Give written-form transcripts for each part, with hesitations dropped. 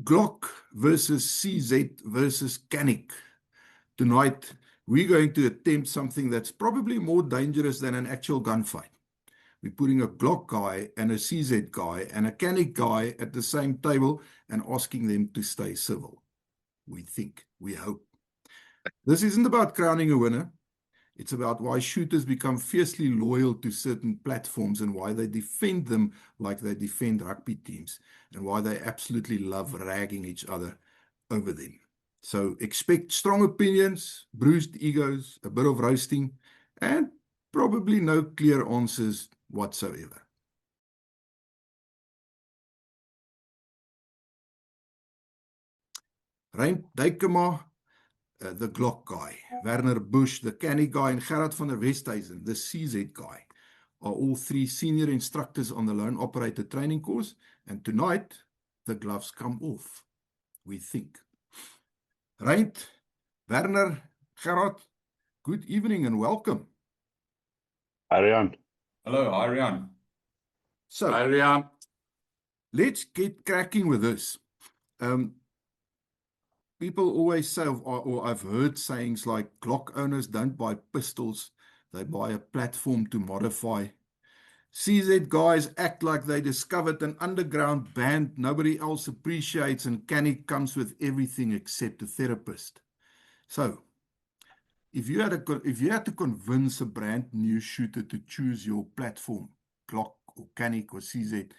Glock versus CZ versus Canik. Tonight, we're going to attempt something that's probably more dangerous than an actual gunfight. We're putting a Glock guy and a CZ guy and a Canik guy at the same table and asking them to stay civil. We think, we hope. This isn't about crowning a winner. It's about why shooters become fiercely loyal to certain platforms and why they defend them like they defend rugby teams and why they absolutely love ragging each other over them. So expect strong opinions, bruised egos, a bit of roasting, and probably no clear answers whatsoever. Rein Duykema, the Glock guy, Werner Bush, the Canik guy, and Gerard van der Westhuizen, the CZ guy, are all three senior instructors on the Lone Operator Training Course. And tonight, the gloves come off, we think. Right, Werner, Gerard, good evening and welcome. Hi, Riaan. Hello, hi, Riaan. So, Hi, Riaan. let's get cracking with this. People always say, or I've heard sayings like Glock owners don't buy pistols, they buy a platform to modify. CZ guys act like they discovered an underground band nobody else appreciates, and Canik comes with everything except a therapist. So, if you had to convince a brand new shooter to choose your platform, Glock or Canik or CZ,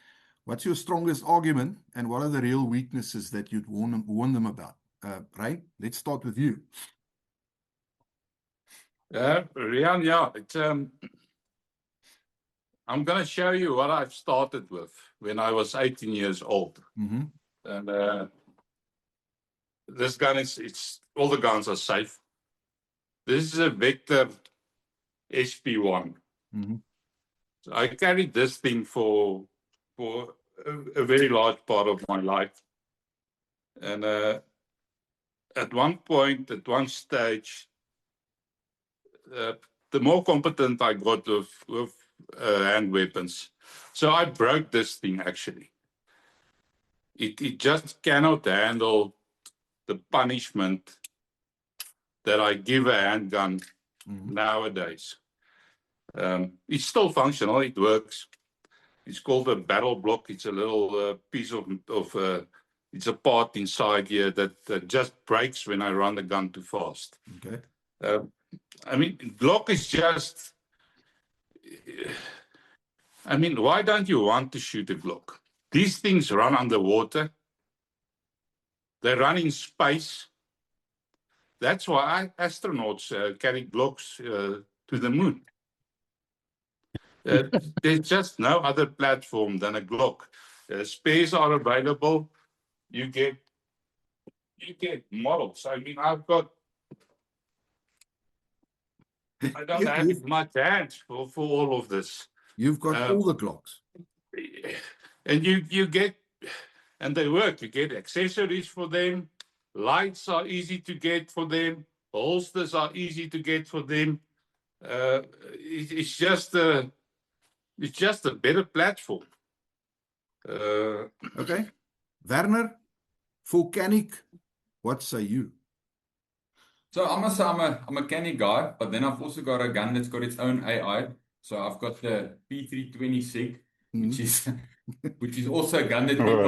what's your strongest argument, and what are the real weaknesses that you'd warn them about? Rein, let's start with you. Riaan, yeah, I'm going to show you what I've started with when I was 18 years old. Mm-hmm. And this gun all the guns are safe. This is a Vector SP1. Mm-hmm. So I carried this thing for a very large part of my life. And at one point, at one stage, the more competent I got with hand weapons. So I broke this thing, actually. It just cannot handle the punishment that I give a handgun nowadays. It's still functional, it works. It's called a barrel block. It's a little piece of it's a part inside here that just breaks when I run the gun too fast. Okay. I mean, Glock is just... I mean, why don't you want to shoot a Glock? These things run underwater. They run in space. That's why astronauts carry Glocks to the moon. There's just no other platform than a Glock. Spares are available. You get models. I mean, I don't have much hands for all of this. You've got all the Glocks. And you get, and they work. You get accessories for them. Lights are easy to get for them. Holsters are easy to get for them. It's just a better platform. Okay. Werner, for Canik, what say you? So I must say I'm a Canik guy, but then I've also got a gun that's got its own AI. So I've got the P320 SIG, which is also a gun that people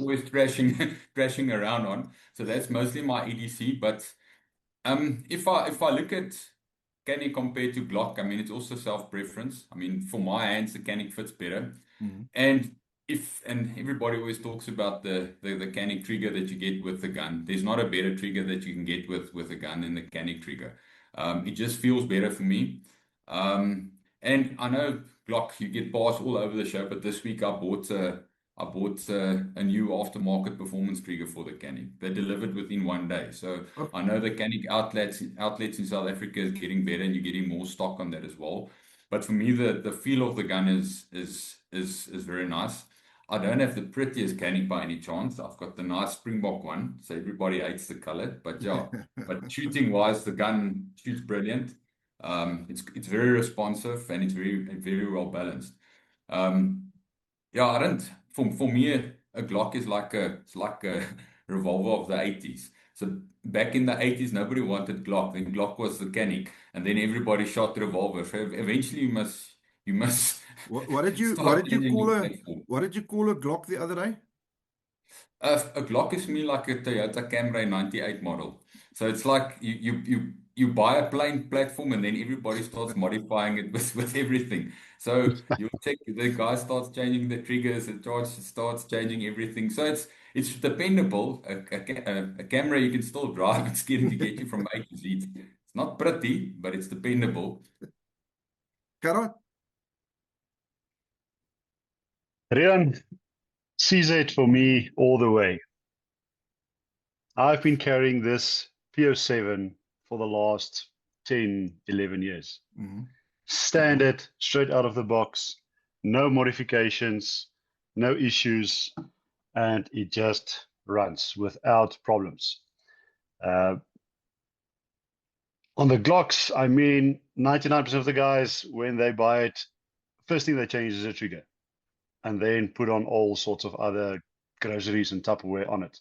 always crashing around on. So that's mostly my EDC. But if I look at Canik compared to Glock, I mean, it's also self-preference. I mean, for my hands, the Canik fits better. And everybody always talks about the Canik trigger that you get with the gun. There's not a better trigger that you can get with a gun than the Canik trigger. It just feels better for me. And I know Glock, you get bars all over the show, but this week I bought a new aftermarket performance trigger for the Canik. They delivered within 1 day. So I know the Canik outlets in South Africa is getting better, and you're getting more stock on that as well. But for me, the feel of the gun is very nice. I don't have the prettiest Canik by any chance. I've got the nice Springbok one, so everybody hates the color. But yeah, but shooting wise, the gun shoots brilliant. It's very responsive, and it's very well balanced. Yeah, I don't. For me, a Glock is it's like a revolver of the 80s. So back in the 80s, nobody wanted Glock. Then Glock was the Canik, and then everybody shot the revolver. So eventually, you must What did you start changing your call platform. a Glock the other day? A Glock is me like a Toyota Camry 98 model. So it's like you buy a plain platform and then everybody starts modifying it with everything. So you check the guy starts changing the triggers, the charge starts changing everything. So it's dependable. A camera you can still drive. It's getting to get you from A to Z. It's not pretty, but it's dependable. Gerard? Rian, CZ for me all the way. I've been carrying this PO7 for the last 10, 11 years. Mm-hmm. Standard, straight out of the box, no modifications, no issues, and it just runs without problems. On the Glocks, I mean, 99% of the guys, when they buy it, first thing they change is the trigger, and then put on all sorts of other groceries and Tupperware on it.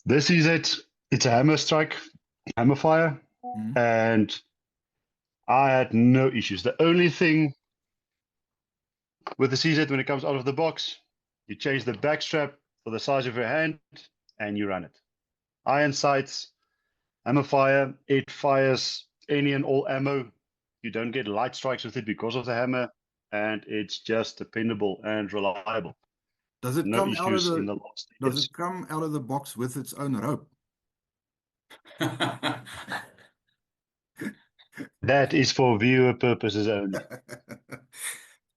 This is it. It's a hammer strike, hammer fire, and I had no issues. The only thing with the CZ when it comes out of the box, you change the back strap for the size of your hand, and you run it. Iron sights, hammer fire, it fires any and all ammo. You don't get light strikes with it because of the hammer, and it's just dependable and reliable. Does it No come out of issues in the the last Does years. it come out of the box with its own rope? That is for viewer purposes only.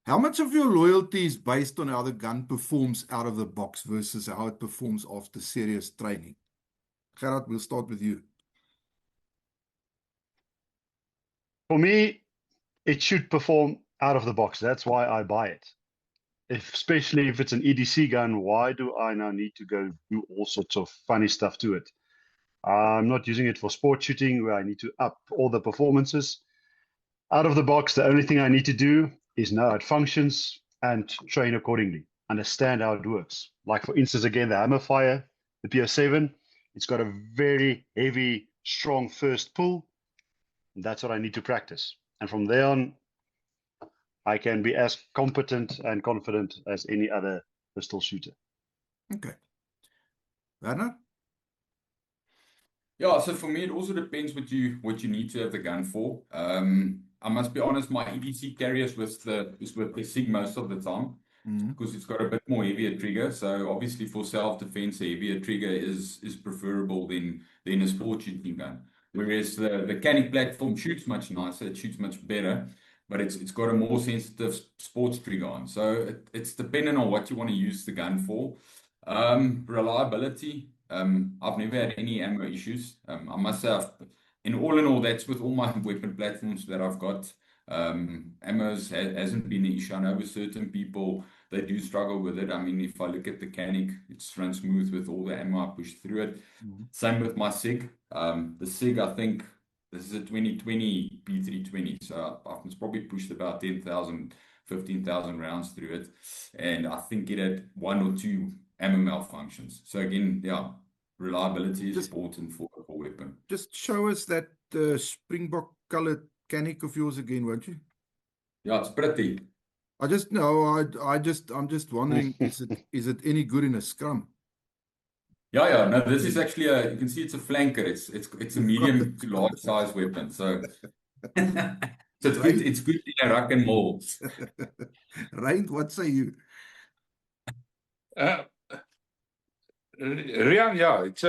How much of your loyalty is based on how the gun performs out of the box versus how it performs after serious training? Gerard, we'll start with you. For me, it should perform out of the box. That's why I buy it. Especially if it's an EDC gun, why do I now need to go do all sorts of funny stuff to it? I'm not using it for sport shooting where I need to up all the performances. Out of the box, the only thing I need to do is know how it functions and train accordingly, understand how it works. Like for instance, again, the hammer fire, the PO7, it's got a very heavy, strong first pull. That's what I need to practice. And from there on, I can be as competent and confident as any other pistol shooter. Okay. Werner? Yeah, so for me, it also depends what you need to have the gun for. I must be honest, my EDC carriers is with the SIG most of the time because it's got a bit more heavier trigger. So obviously for self-defense, a heavier trigger is preferable than a sport shooting gun. Whereas the Canik platform shoots much nicer, it shoots much better, but it's got a more sensitive sports trigger on. So it's dependent on what you want to use the gun for. Reliability. I've never had any ammo issues. I must say, in all, that's with all my weapon platforms that I've got. Ammo hasn't been an issue. I know with certain people, they do struggle with it. I mean, if I look at the Canik, it's run smooth with all the ammo I push through it. Same with my SIG. The SIG, I think, this is a 2020 P320, so I've probably pushed about 10,000, 15,000 rounds through it. And I think it had 1 or 2 ammo malfunctions. So again, yeah, reliability is important for a weapon. Just show us that Springbok colored Canik of yours again, won't you? Yeah, it's pretty. I'm just wondering, is it any good in a scrum? Yeah. No, this is actually you can see it's a flanker. It's a medium to large size weapon. So it's good in a ruck and maul. Right? What say you? Rian, yeah, it's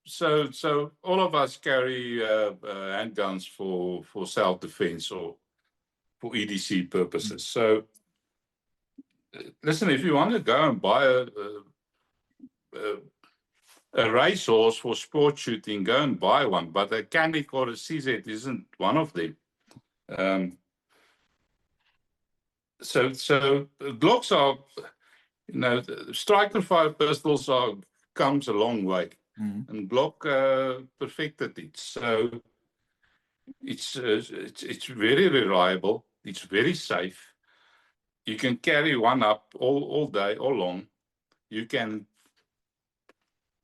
so all of us carry handguns for self-defense or for EDC purposes. So listen, if you want to go and buy a racehorse for sport shooting, go and buy one. But a Canik or a CZ isn't one of them. So Glocks are, striker fire pistols comes a long way, and Glock perfected it. So it's very reliable. It's very safe. You can carry one up all day, all long. You can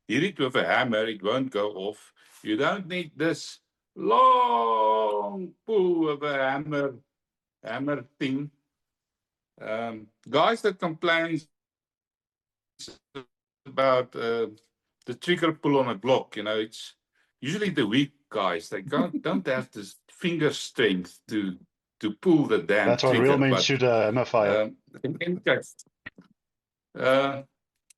hit it with a hammer, it won't go off. You don't need this long pull of a hammer thing. Guys that complain about the trigger pull on a Glock, it's usually the weak guys. They don't have this finger strength to pull the damn That's why trigger. real men shoot a hammerfire. In any case,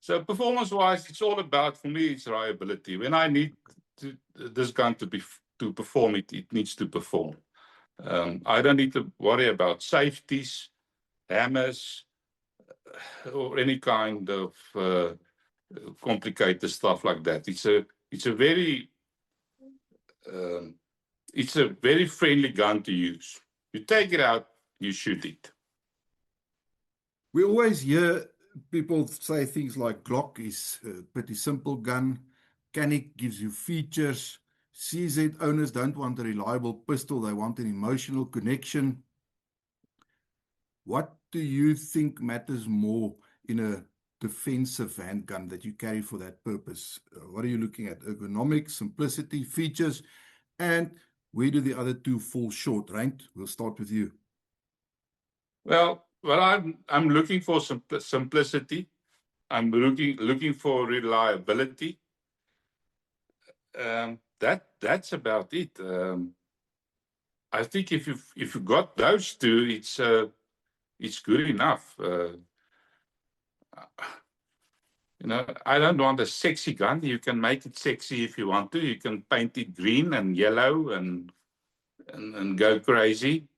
so performance-wise, it's all about, for me, it's reliability. When I need this gun to perform, it needs to perform. I don't need to worry about safeties, hammers, or any kind of complicated stuff like that. It's a very friendly gun to use. You take it out, you shoot it. We always hear people say things like Glock is a pretty simple gun. Canik gives you features. CZ owners don't want a reliable pistol. They want an emotional connection. What do you think matters more in a defensive handgun that you carry for that purpose? What are you looking at? Ergonomics, simplicity, features, and where do the other two fall short? Reint, we'll start with you. Well, I'm looking for simplicity. I'm looking for reliability. That's about it. I think if you got those two, it's good enough. I don't want a sexy gun. You can make it sexy if you want to. You can paint it green and yellow and go crazy.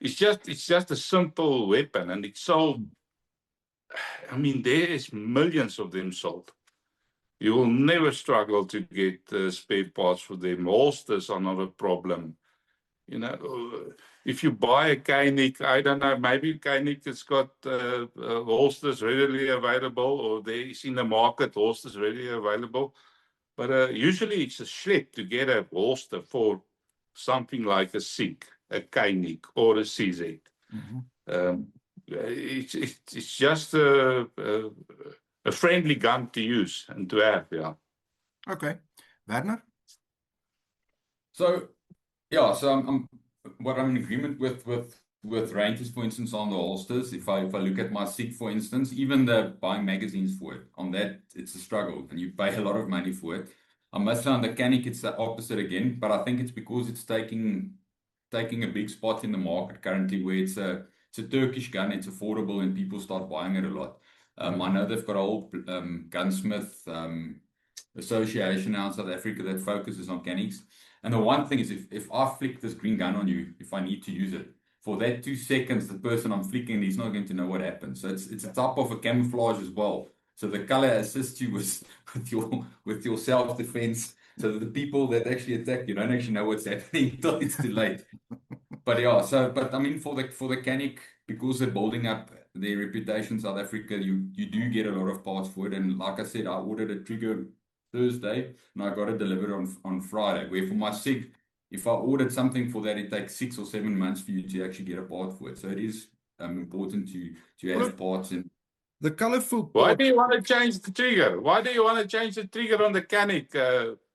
It's just a simple weapon, and it's sold. I mean, there is millions of them sold. You will never struggle to get spare parts for them. Holsters are not a problem. If you buy a Canik, I don't know, maybe Canik has got holsters readily available, or there is in the market holsters readily available. But usually it's a schlep to get a holster for something like a SIG, a Canik, or a CZ. Mm-hmm. It's just a friendly gun to use and to have, yeah. Okay. Werner? So I'm in agreement with Reintjes, for instance, on the holsters. If I look at my SIG, for instance, even the buying magazines for it, on that, it's a struggle, and you pay a lot of money for it. I must say on the Canik, it's the opposite again, but I think it's because it's taking a big spot in the market currently, where it's a Turkish gun, it's affordable, and people start buying it a lot. I know they've got a whole gunsmith association now in South Africa that focuses on Caniks. And the one thing is, if I flick this green gun on you, if I need to use it, for that 2 seconds, the person I'm flicking, he's not going to know what happened. So it's a type of a camouflage as well. So the color assists you with your self-defense, so that the people that actually attack you don't actually know what's happening until it's too late. But I mean, for the Canik, because they're building up their reputation in South Africa, you do get a lot of parts for it. And like I said, I ordered a trigger Thursday, and I got it delivered on Friday. Where for my SIG, if I ordered something for that, it takes 6 or 7 months for you to actually get a part for it. So it is important to have parts in. The colorful part. Why do you want to change the trigger? Why do you want to change the trigger on the Canik,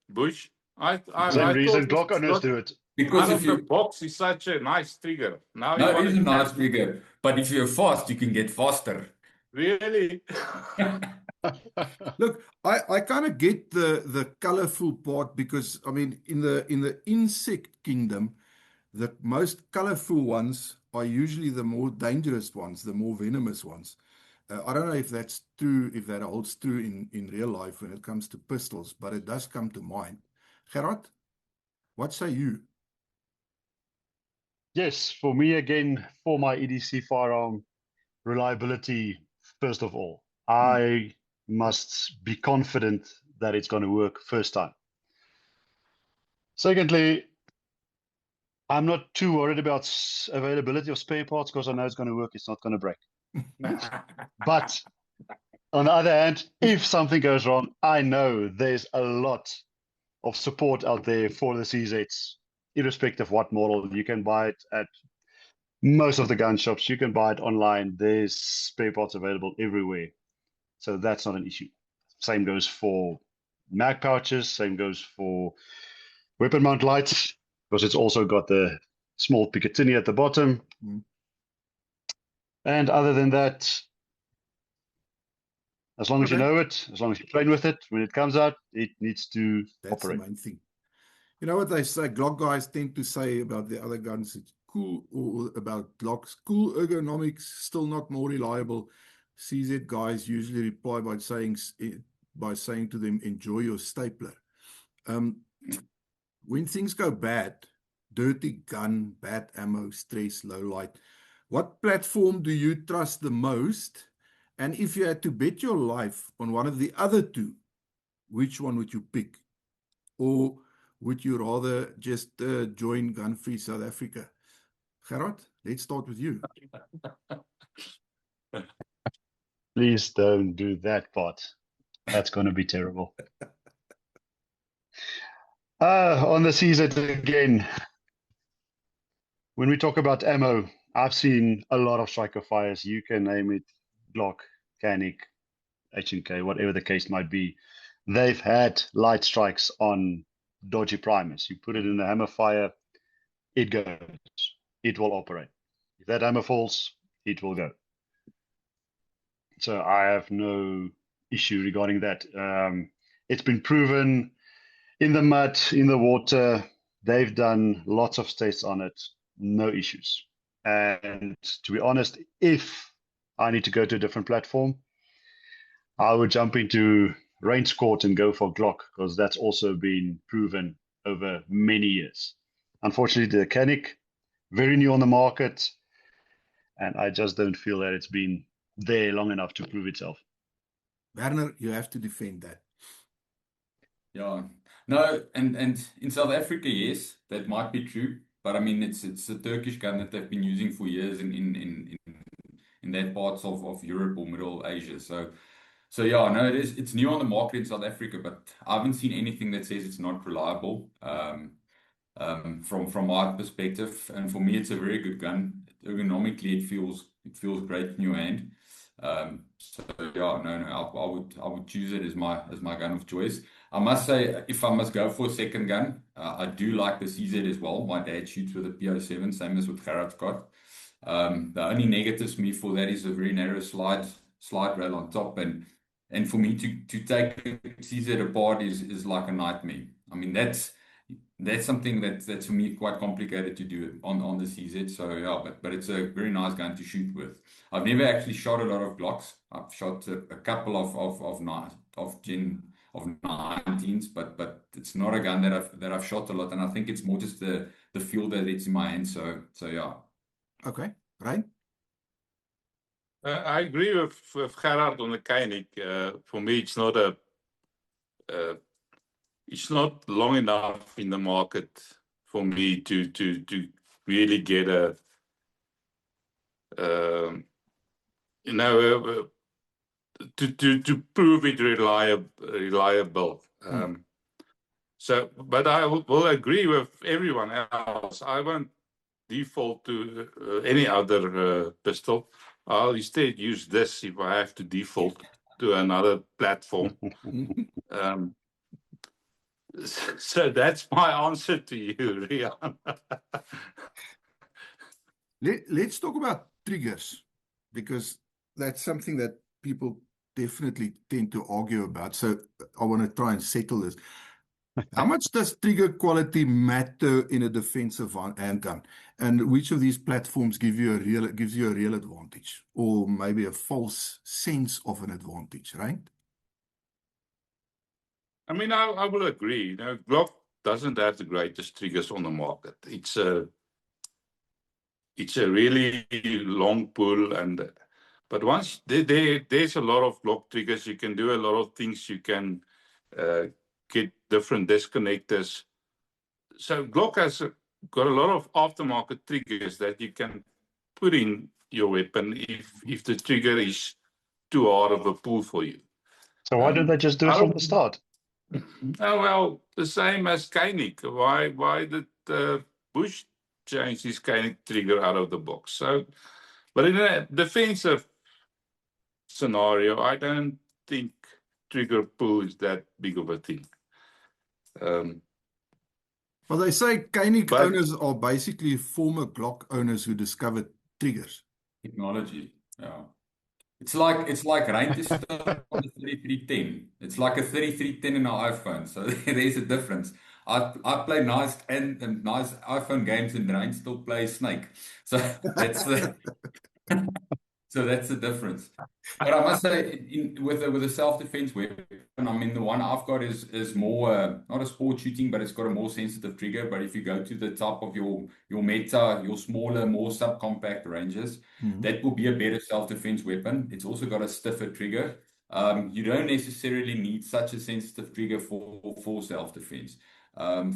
Bush? Same reason Glock owners do it. Because if the box is such a nice trigger. No, it is a nice trigger. But if you're fast, you can get faster. Really? Look, I kind of get the colorful part, because I mean, in the insect kingdom, the most colorful ones are usually the more dangerous ones, the more venomous ones. I don't know if that's true, if that holds true in real life when it comes to pistols, but it does come to mind. Gerard, what say you? Yes, for me again, for my EDC firearm, reliability first of all. I must be confident that it's going to work first time. Secondly, I'm not too worried about availability of spare parts, because I know it's going to work, it's not going to break. But on the other hand, if something goes wrong, I know there's a lot of support out there for the CZs, irrespective of what model. You can buy it at most of the gun shops, you can buy it online. There's spare parts available everywhere. So that's not an issue. Same goes for mag pouches, same goes for weapon mount lights, because it's also got the small Picatinny at the bottom. Mm. And other than that, as long as you Okay. know it, as long as you train with it, when it comes out, it needs to That's operate. the main thing. You know what they say, Glock guys tend to say about the other guns, it's cool, or about Glocks, cool ergonomics, still not more reliable. CZ guys usually reply by saying to them, enjoy your stapler. When things go bad, dirty gun, bad ammo, stress, low light, what platform do you trust the most? And if you had to bet your life on one of the other two, which one would you pick? Or would you rather just join Gun Free South Africa? Gerard, let's start with you. Please don't do that part. That's going to be terrible. On the CZ again, when we talk about ammo, I've seen a lot of striker fires. You can name it, Glock, Canik, H&K, whatever the case might be. They've had light strikes on dodgy primers. You put it in the hammer fire, it goes. It will operate. If that hammer falls, it will go. So I have no issue regarding that. It's been proven in the mud, in the water. They've done lots of tests on it. No issues. And to be honest, if I need to go to a different platform, I would jump into Range Court and go for Glock, because that's also been proven over many years. Unfortunately, the Canik, very new on the market, and I just don't feel that it's been there long enough to prove itself. Werner, you have to defend that. Yeah. No, and in South Africa, yes, that might be true. But I mean, it's a Turkish gun that they've been using for years in that parts of Europe or Middle Asia. So yeah, no, it's new on the market in South Africa, but I haven't seen anything that says it's not reliable. From my perspective, and for me, it's a very good gun. Ergonomically, it feels great in your hand. So yeah, no, I would choose it as my gun of choice. I must say, if I must go for a second gun, I do like the CZ as well. My dad shoots with a PO7, same as with Gerard's got. The only negatives for me for that is a very narrow slide rail on top, and for me to take CZ apart is like a nightmare. I mean, that's something that's for me quite complicated to do on the CZ. So yeah, but it's a very nice gun to shoot with. I've never actually shot a lot of Glocks. I've shot a couple of Gen 19s, but it's not a gun that I've shot a lot, and I think it's more just the feel that it's in my hand. So yeah. Okay, right? I agree with Gerard on the Canik. For me, it's not long enough in the market for me to really get to prove it reliable. So, but I will agree with everyone else. I won't default to any other pistol. I'll instead use this if I have to default to another platform. So that's my answer to you, Riaan. Let's talk about triggers, because that's something that people definitely tend to argue about. So I want to try and settle this. How much does trigger quality matter in a defensive handgun? And which of these platforms gives you a real advantage, or maybe a false sense of an advantage, right? I mean, I will agree. Glock doesn't have the greatest triggers on the market. It's a really long pull, but once there's a lot of Glock triggers, you can do a lot of things. You can get different disconnectors. So Glock has got a lot of aftermarket triggers that you can put in your weapon if the trigger is too hard of a pull for you. So why don't they just do it from the start? Oh, well, the same as Canik. Why did Bush change his Canik trigger out of the box? So, but in a defensive scenario, I don't think trigger pull is that big of a thing. Well, they say Koenig But- owners are basically former Glock owners who discovered triggers. Technology. Yeah. It's like range is still on the 3310. It's like a 3310 in an iPhone. So there's a difference. I play nice and nice iPhone games and range still plays Snake. So that's the so that's the difference. But I must say, with a self-defense weapon, I mean, the one I've got is more not a sport shooting, but it's got a more sensitive trigger. But if you go to the top of your meta, your smaller, more subcompact ranges, that will be a better self-defense weapon. It's also got a stiffer trigger. You don't necessarily need such a sensitive trigger for self-defense.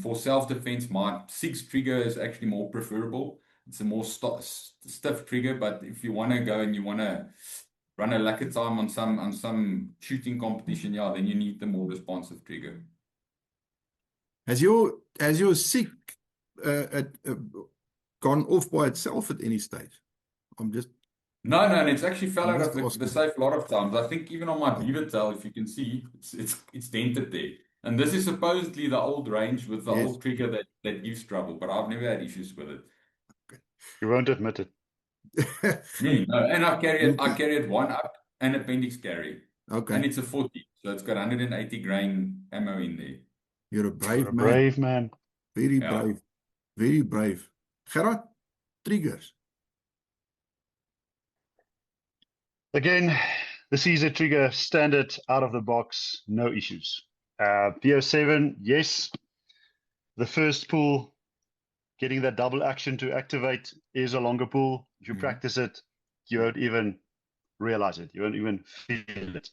For self-defense, my 6 trigger is actually more preferable. It's a more stiff trigger, but if you want to go and you want to run a lucky time on some shooting competition, yeah, then you need the more responsive trigger. Has your SIG gone off by itself at any stage? I'm just No, and it's actually fell out of Just the safe a lot of times. I think even on my beaver tail, if you can see, it's dented there. And this is supposedly the old range with the Yes. old trigger that gives trouble, but I've never had issues with it. You won't admit it. No, and I carry it one up and appendix carry. And okay. it's a 40, so it's got 180 grain ammo in there. You're a You're brave a man. brave man. Very Yeah. brave. Very brave. Gerard, triggers. Again, the CZ trigger standard out of the box, no issues. PO7, yes. The first pull, getting that double action to activate is a longer pull. If you Mhm. practice it, you won't even realize it. You won't even feel it.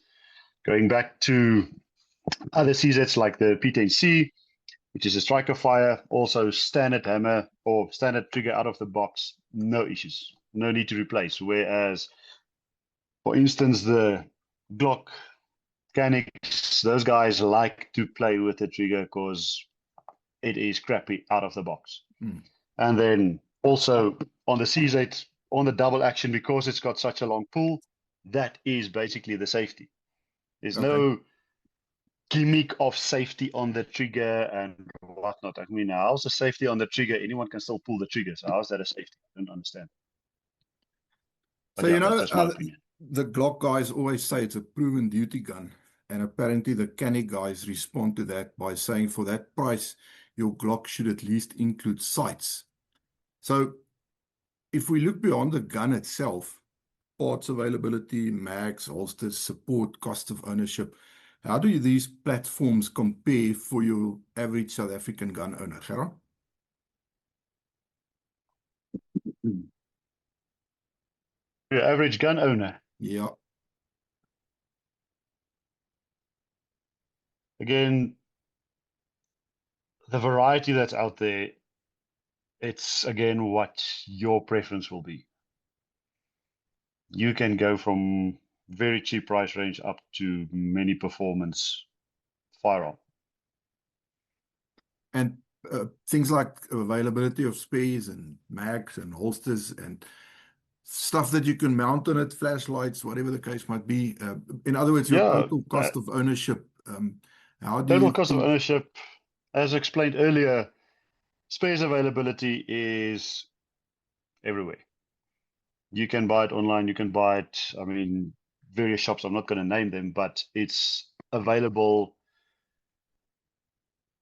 Going back to other CZs like the P10C, which is a striker fire, also standard hammer or standard trigger out of the box, no issues. No need to replace. Whereas, for instance, the Glock Canics, those guys like to play with the trigger because it is crappy out of the box. Mm. And then also on the CZ, on the double action, because it's got such a long pull, that is basically the safety. There's no gimmick of safety on the trigger and whatnot. I mean, how's the safety on the trigger? Anyone can still pull the trigger. So how's that a safety? I don't understand. But So, yeah, you know, that's just my opinion. the Glock guys always say it's a proven duty gun. And apparently the Canik guys respond to that by saying for that price, your Glock should at least include sights. So if we look beyond the gun itself, parts availability, mags, holsters, support, cost of ownership, how do these platforms compare for your average South African gun owner, Gerard? Your average gun owner, Yeah. again, the variety that's out there, it's again what your preference will be. You can go from very cheap price range up to many performance firearm. And things like availability of spares and mags and holsters and stuff that you can mount on it, flashlights, whatever the case might be. In other words, your Yeah, total cost of ownership. How do Total you cost of think- ownership, as explained earlier, space availability is everywhere. You can buy it online, you can buy it, I mean, various shops, I'm not going to name them, but it's available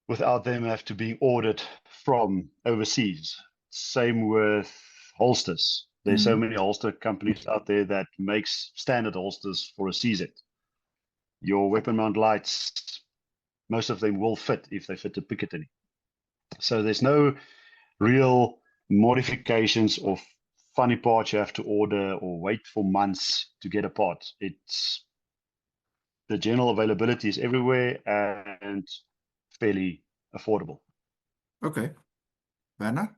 without them have to be ordered from overseas. Same with holsters. There's so many holster companies out there that makes standard holsters for a CZ. Your weapon mount lights, most of them will fit if they fit a Picatinny. So there's no real modifications or funny parts you have to order or wait for months to get a part. It's the general availability is everywhere and fairly affordable. Okay. Werner?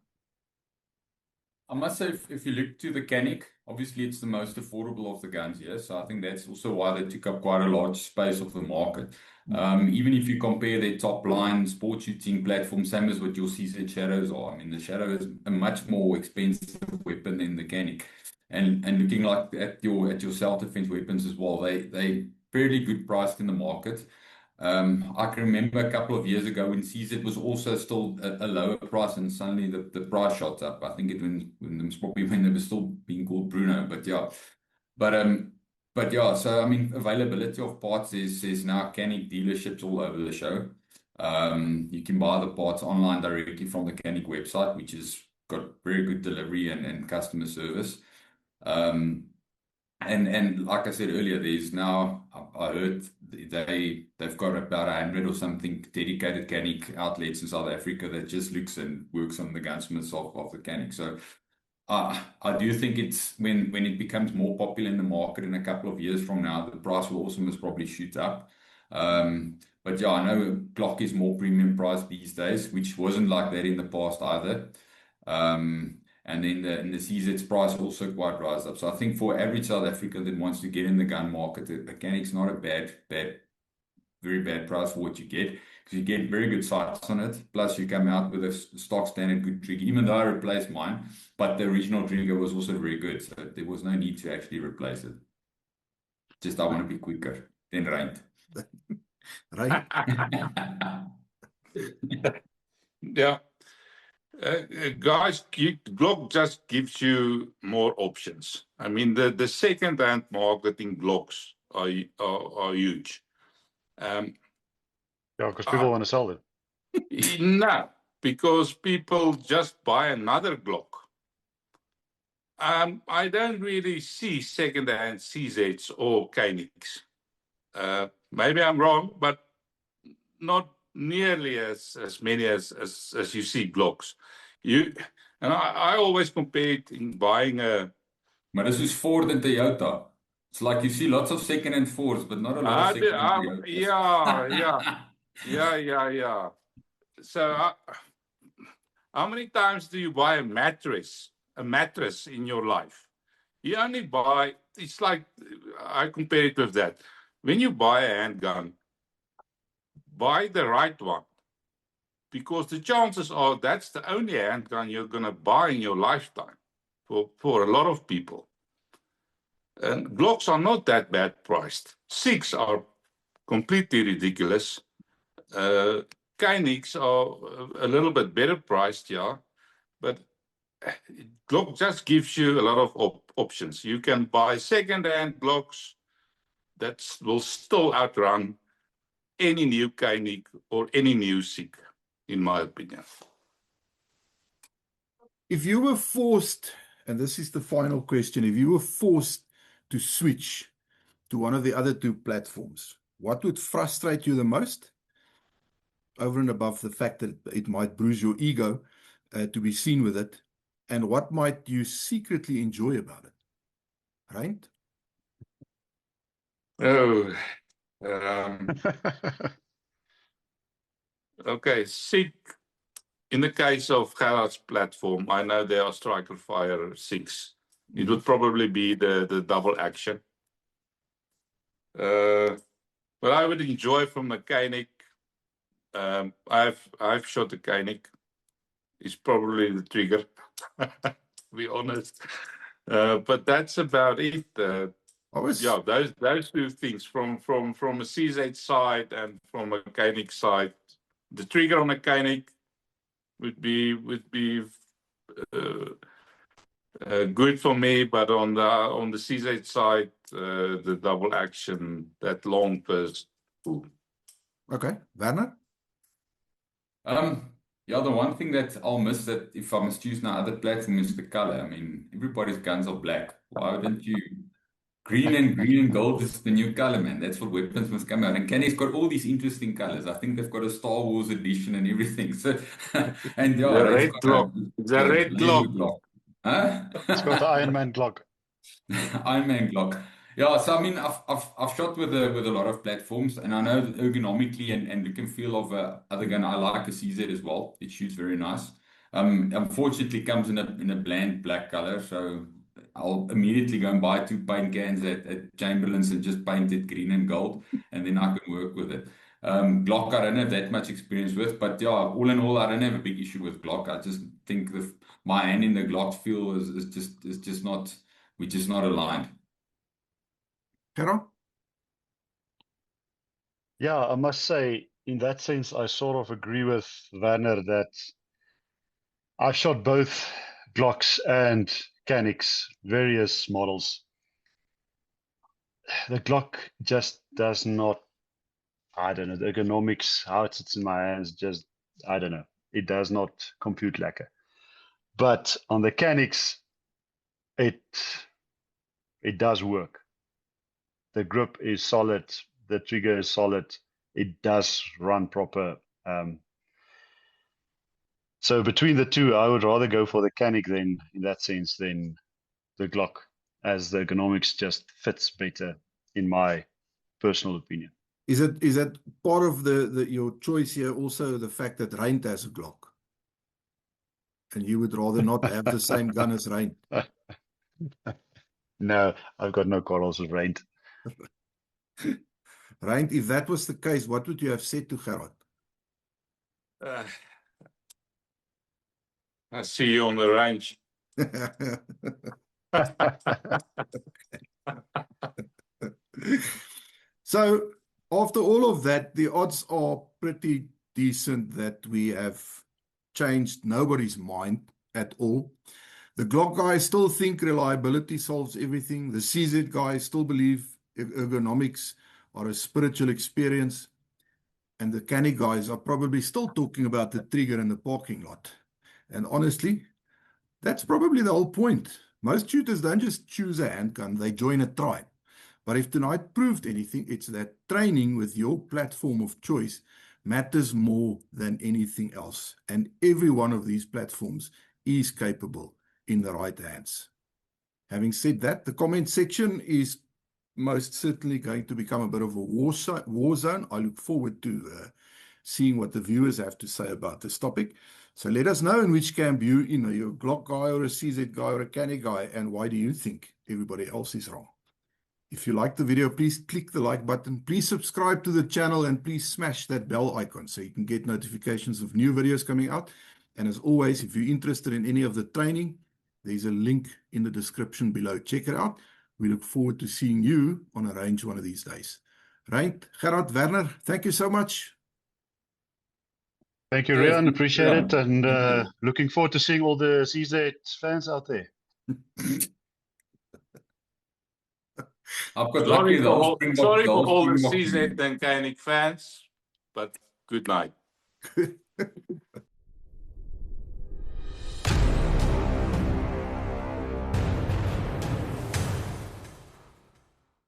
I must say, if you look to the Canik, obviously it's the most affordable of the guns here. So I think that's also why they took up quite a large space of the market. Even if you compare their top line sport shooting platform, same as what your CZ Shadows are. I mean, the Shadow is a much more expensive weapon than the Canik. And looking like at your self-defense weapons as well, they fairly good priced in the market. I can remember a couple of years ago when CZ was also still a lower price, and suddenly the price shot up. I think it was probably when they were still being called Bruno, but yeah. But yeah, so I mean, availability of parts is now Canic dealerships all over the show. You can buy the parts online directly from the Canic website, which has got very good delivery and customer service. And like I said earlier, there's now, I heard they've got about 100 or something dedicated Canic outlets in South Africa that just looks and works on the gunsmiths of the Canic. So I do think it's when it becomes more popular in the market in a couple of years from now, the price will also most probably shoot up. But yeah, I know Glock is more premium priced these days, which wasn't like that in the past either. And then the CZ's price also quite rise up. So I think for average South African that wants to get in the gun market, a Canic's not a very bad price for what you get, because you get very good sights on it. Plus you come out with a stock standard good trigger, even though I replaced mine, but the original trigger was also very good. So there was no need to actually replace it. Just I want to be quicker than Reint. Right? Yeah. Guys, Glock just gives you more options. I mean, the second-hand market in Glocks are huge. Yeah, because people want to sell them. No, because people just buy another Glock. I don't really see second-hand CZs or Canics. Maybe I'm wrong, but not nearly as many as you see Glocks. I always compare it in buying a. Maar this is Ford and Toyota. It's like you see lots of second-hand Fords, but not a lot of second-hand Toyotas. Yeah. So, how many times do you buy a mattress in your life? You only buy. It's like I compare it with that. When you buy a handgun, buy the right one, because the chances are that's the only handgun you're going to buy in your lifetime for a lot of people. And Glocks are not that bad priced. SIGs are completely ridiculous. Canics are a little bit better priced, yeah, but Glock just gives you a lot of options. You can buy second-hand Glocks that will still outrun any new Canic or any new SIG, in my opinion. If you were forced, and this is the final question, if you were forced to switch to one of the other two platforms, what would frustrate you the most? Over and above the fact that it might bruise your ego to be seen with it, and what might you secretly enjoy about it? Right? Oh, okay. SIG, in the case of Gerhard's platform, I know there are Striker Fire 6. It would probably be the double action. But I would enjoy from the Canic. I've shot the Canic. It's probably the trigger, to be honest. But that's about it. Yeah, those two things from a CZ side and from a Canic side. The trigger on a Canic would be good for me, but on the CZ side, the double action, that long burst. Okay, Werner? Yeah, the one thing that I'll miss, that if I must choose now other platform, is the color. I mean, everybody's guns are black. Why wouldn't you? Green and gold is the new color, man. That's what weapons must come out. And Canic's got all these interesting colors. I think they've got a Star Wars edition and everything. So, and yeah, the red Glock. The red Glock. Huh? It's got the Iron Man Glock. Iron Man Glock. Yeah, so I mean, I've shot with a lot of platforms, and I know that ergonomically and look and feel of other gun, I like a CZ as well. It shoots very nice. Unfortunately, comes in a bland black color, so I'll immediately go and buy 2 paint cans at Chamberlain's and just paint it green and gold, and then I can work with it. Glock, I don't have that much experience with, but yeah, all in all, I don't have a big issue with Glock. I just think my hand in the Glock feel is just not, we're just not aligned. Gerhard? Yeah, I must say, in that sense, I sort of agree with Werner that I've shot both Glocks and Canics, various models. The Glock just does not, I don't know, the ergonomics, how it sits in my hands, just, I don't know. It does not compute lekker. But on the Canics, it does work. The grip is solid, the trigger is solid, it does run proper. So between the two, I would rather go for the Canic then, in that sense, than the Glock, as the ergonomics just fits better, in my personal opinion. Is that part of your choice here also the fact that Reint has a Glock? And you would rather not have the same gun as Reint? No, I've got no quarrels with Reint. Reint, if that was the case, what would you have said to Gerard? I see you on the range. So after all of that, the odds are pretty decent that we have changed nobody's mind at all. The Glock guys still think reliability solves everything. The CZ guys still believe ergonomics are a spiritual experience. And the Canic guys are probably still talking about the trigger in the parking lot. And honestly, that's probably the whole point. Most shooters don't just choose a handgun, they join a tribe. But if tonight proved anything, it's that training with your platform of choice matters more than anything else. And every one of these platforms is capable in the right hands. Having said that, the comment section is most certainly going to become a bit of a war zone. I look forward to seeing what the viewers have to say about this topic. So let us know in which camp you're a Glock guy or a CZ guy or a Canic guy, and why do you think everybody else is wrong? If you like the video, please click the like button. Please subscribe to the channel and please smash that bell icon so you can get notifications of new videos coming out. And as always, if you're interested in any of the training, there's a link in the description below. Check it out. We look forward to seeing you on a range one of these days. Reint, Gerard, Werner, thank you so much. Thank you, Yes, Rian. Appreciate it. And Thank you. looking forward to seeing all the CZ fans out there. I've got lucky the whole Springbok, Sorry the for whole all the Springbok CZ and Canic fans, but good night.